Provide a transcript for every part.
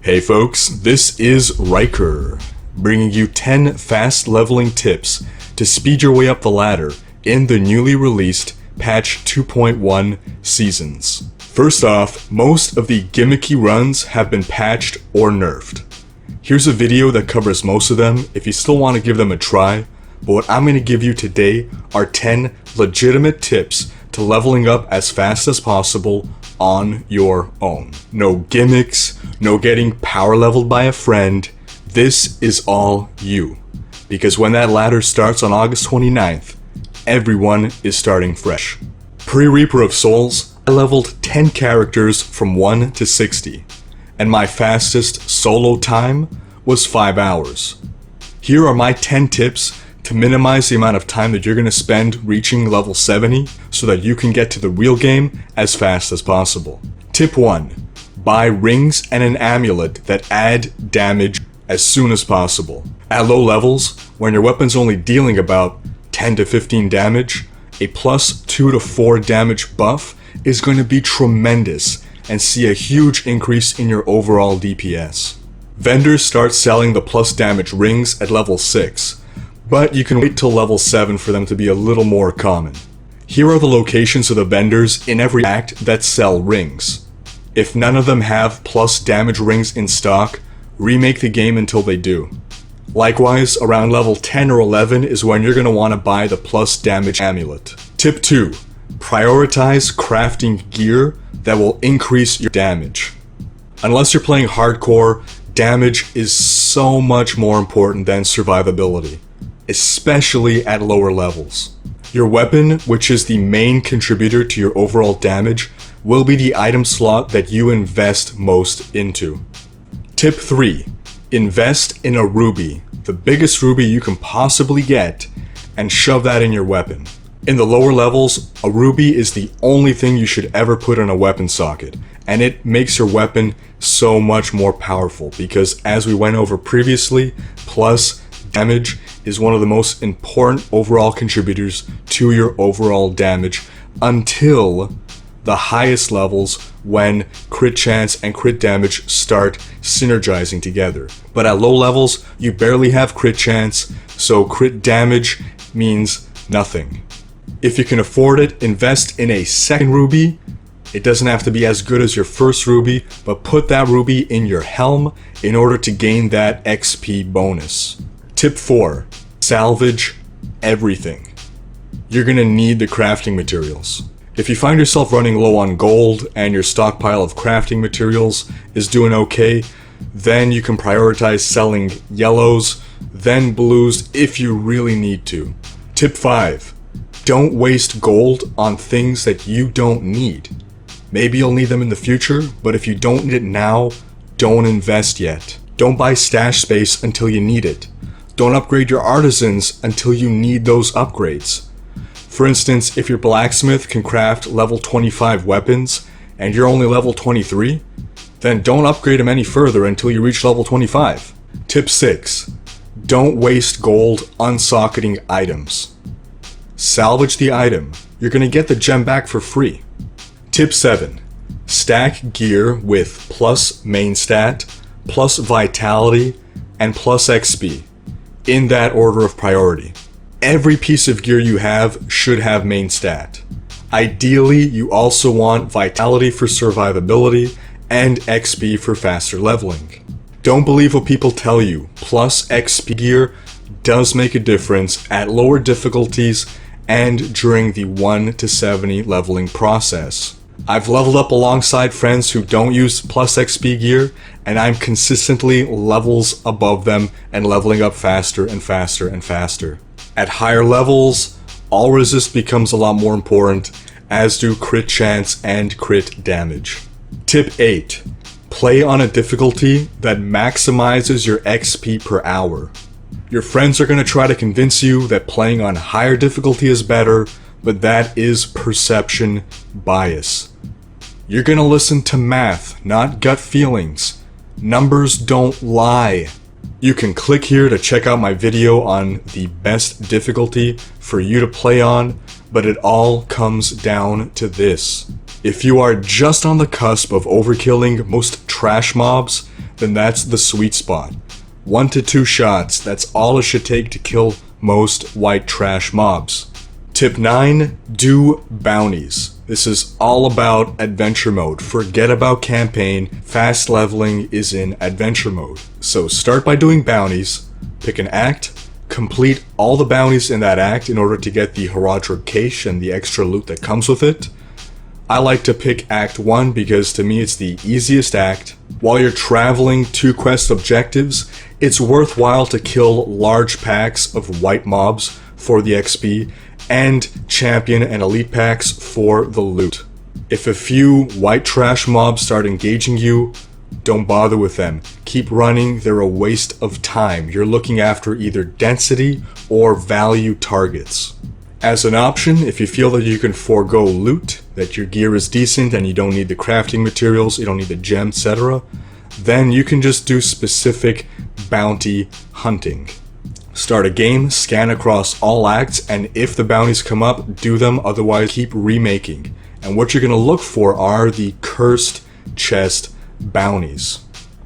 Hey folks, this is Riker, bringing you 10 fast leveling tips to speed your way up the ladder in the newly released patch 2.1 seasons. First off, most of the gimmicky runs have been patched or nerfed. Here's a video that covers most of them if you still want to give them a try, but what I'm going to give you today are 10 legitimate tips to leveling up as fast as possible on your own. No gimmicks, no getting power leveled by a friend. This is all you. Because when that ladder starts on August 29th, everyone is starting fresh. Pre-Reaper of Souls, I leveled 10 characters from 1 to 60, and my fastest solo time was 5 hours. Here are my 10 tips to minimize the amount of time that you're going to spend reaching level 70 so that you can get to the real game as fast as possible. Tip 1. Buy rings and an amulet that add damage as soon as possible. At low levels, when your weapon's only dealing about 10 to 15 damage, a plus 2 to 4 damage buff is going to be tremendous and see a huge increase in your overall DPS. Vendors start selling the plus damage rings at level 6, but you can wait till level 7 for them to be a little more common. Here are the locations of the vendors in every act that sell rings. If none of them have plus damage rings in stock, remake the game until they do. Likewise, around level 10 or 11 is when you're going to want to buy the plus damage amulet. Tip 2. Prioritize crafting gear that will increase your damage. Unless you're playing hardcore, damage is so much more important than survivability, especially at lower levels. Your weapon, which is the main contributor to your overall damage, will be the item slot that you invest most into. Tip 3. Invest in a ruby, the biggest ruby you can possibly get, and shove that in your weapon. In the lower levels, a ruby is the only thing you should ever put in a weapon socket, and it makes your weapon so much more powerful because, as we went over previously, plus damage is one of the most important overall contributors to your overall damage until the highest levels when crit chance and crit damage start synergizing together. But at low levels, you barely have crit chance, so crit damage means nothing. If you can afford it, invest in a second ruby. It doesn't have to be as good as your first ruby, but put that ruby in your helm in order to gain that XP bonus. Tip 4. Salvage everything. You're going to need the crafting materials. If you find yourself running low on gold and your stockpile of crafting materials is doing okay, then you can prioritize selling yellows, then blues if you really need to. Tip 5. Don't waste gold on things that you don't need. Maybe you'll need them in the future, but if you don't need it now, don't invest yet. Don't buy stash space until you need it. Don't upgrade your artisans until you need those upgrades. For instance, if your blacksmith can craft level 25 weapons and you're only level 23, then don't upgrade them any further until you reach level 25. Tip 6. Don't waste gold unsocketing items. Salvage the item. You're going to get the gem back for free. Tip 7. Stack gear with plus main stat, plus vitality, and plus XP, in that order of priority. Every piece of gear you have should have main stat. Ideally, you also want vitality for survivability and XP for faster leveling. Don't believe what people tell you. Plus XP gear does make a difference at lower difficulties and during the 1 to 70 leveling process. I've leveled up alongside friends who don't use plus XP gear, and I'm consistently levels above them and leveling up faster and faster and faster. At higher levels, all resist becomes a lot more important, as do crit chance and crit damage. Tip 8. Play on a difficulty that maximizes your XP per hour. Your friends are going to try to convince you that playing on higher difficulty is better, but that is perception bias. You're going to listen to math, not gut feelings. Numbers don't lie. You can click here to check out my video on the best difficulty for you to play on, but it all comes down to this. If you are just on the cusp of overkilling most trash mobs, then that's the sweet spot. 1 to 2 shots, that's all it should take to kill most white trash mobs. Tip 9, do bounties. This is all about adventure mode. Forget about campaign, fast leveling is in adventure mode. So start by doing bounties, pick an act, complete all the bounties in that act in order to get the Herodric Cache and the extra loot that comes with it. I like to pick Act 1 because to me it's the easiest act. While you're traveling to quest objectives, it's worthwhile to kill large packs of white mobs for the XP and champion and elite packs for the loot. If a few white trash mobs start engaging you, don't bother with them. Keep running, they're a waste of time. You're looking after either density or value targets. As an option, if you feel that you can forego loot, that your gear is decent and you don't need the crafting materials, you don't need the gems, etc., then you can just do specific bounty hunting. Start a game, scan across all acts, and if the bounties come up, do them, otherwise keep remaking. And what you're going to look for are the cursed chest bounties.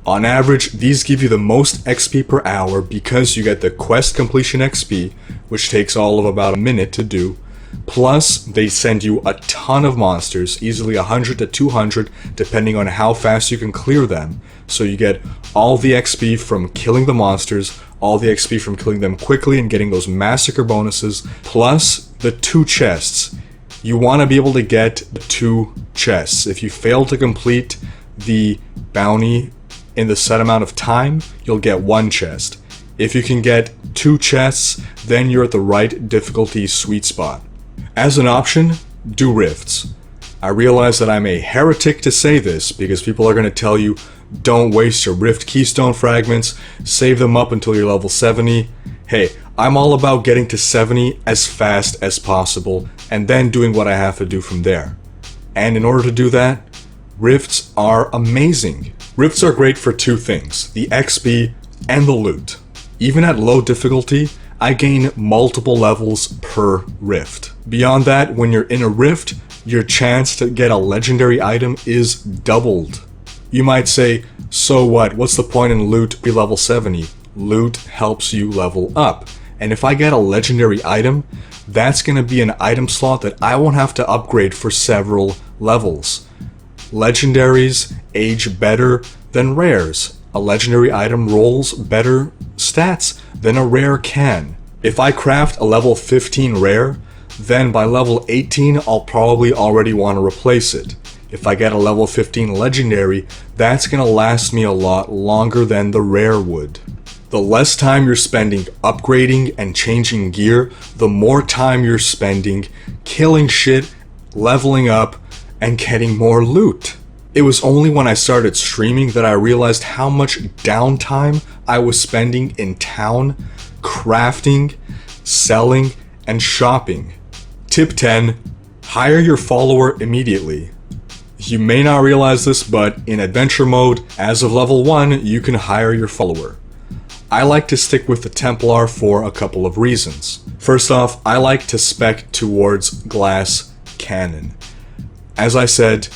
On average, these give you the most XP per hour because you get the quest completion XP, which takes all of about a minute to do. Plus, they send you a ton of monsters, easily 100 to 200, depending on how fast you can clear them. So you get all the XP from killing the monsters, all the XP from killing them quickly and getting those massacre bonuses, plus the 2 chests. You want to be able to get the 2 chests. If you fail to complete the bounty in the set amount of time, you'll get 1 chest. If you can get 2 chests, then you're at the right difficulty sweet spot. As an option, do rifts. I realize that I'm a heretic to say this because people are going to tell you, don't waste your rift keystone fragments, save them up until you're level 70. Hey, I'm all about getting to 70 as fast as possible and then doing what I have to do from there. And in order to do that, rifts are amazing. Rifts are great for 2 things, the XP and the loot. Even at low difficulty, I gain multiple levels per rift. Beyond that, when you're in a rift, your chance to get a legendary item is doubled. You might say, so what? What's the point in loot be level 70? Loot helps you level up. And if I get a legendary item, that's going to be an item slot that I won't have to upgrade for several levels. Legendaries age better than rares. A legendary item rolls better stats than a rare can. If I craft a level 15 rare, then by level 18 I'll probably already want to replace it. If I get a level 15 legendary, that's gonna last me a lot longer than the rare would. The less time you're spending upgrading and changing gear, the more time you're spending killing shit, leveling up, and getting more loot. It was only when I started streaming that I realized how much downtime I was spending in town, crafting, selling, and shopping. Tip 10, hire your follower immediately. You may not realize this, but in adventure mode, as of level 1, you can hire your follower. I like to stick with the Templar for a couple of reasons. First off, I like to spec towards glass cannon. As I said,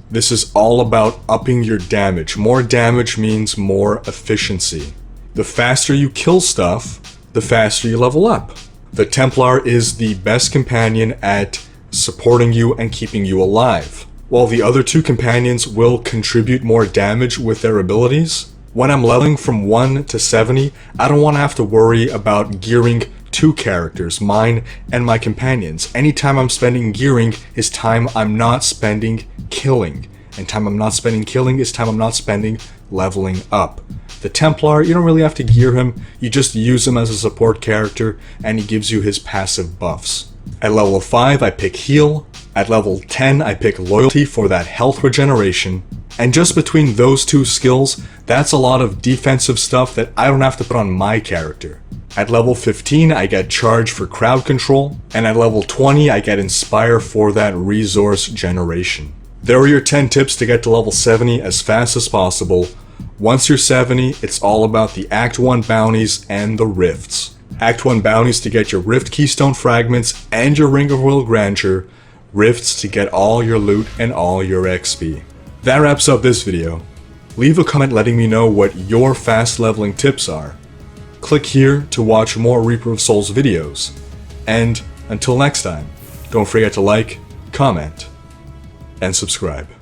this is all about upping your damage. More damage means more efficiency. The faster you kill stuff, the faster you level up. The Templar is the best companion at supporting you and keeping you alive. While the other 2 companions will contribute more damage with their abilities, when I'm leveling from 1 to 70, I don't want to have to worry about gearing 2 characters, mine and my companions. Anytime I'm spending gearing is time I'm not spending killing. And time I'm not spending killing is time I'm not spending leveling up. The Templar, you don't really have to gear him, you just use him as a support character and he gives you his passive buffs. At level 5 I pick heal, at level 10 I pick loyalty for that health regeneration, and just between those 2 skills, that's a lot of defensive stuff that I don't have to put on my character. At level 15 I get charge for crowd control, and at level 20 I get inspire for that resource generation. There are your 10 tips to get to level 70 as fast as possible. Once you're 70, it's all about the Act 1 bounties and the rifts. Act 1 bounties to get your rift keystone fragments and your ring of royal grandeur, rifts to get all your loot and all your XP. That wraps up this video. leave a comment letting me know what your fast leveling tips are. Click here to watch more Reaper of Souls videos. And until next time, don't forget to like, comment, and subscribe.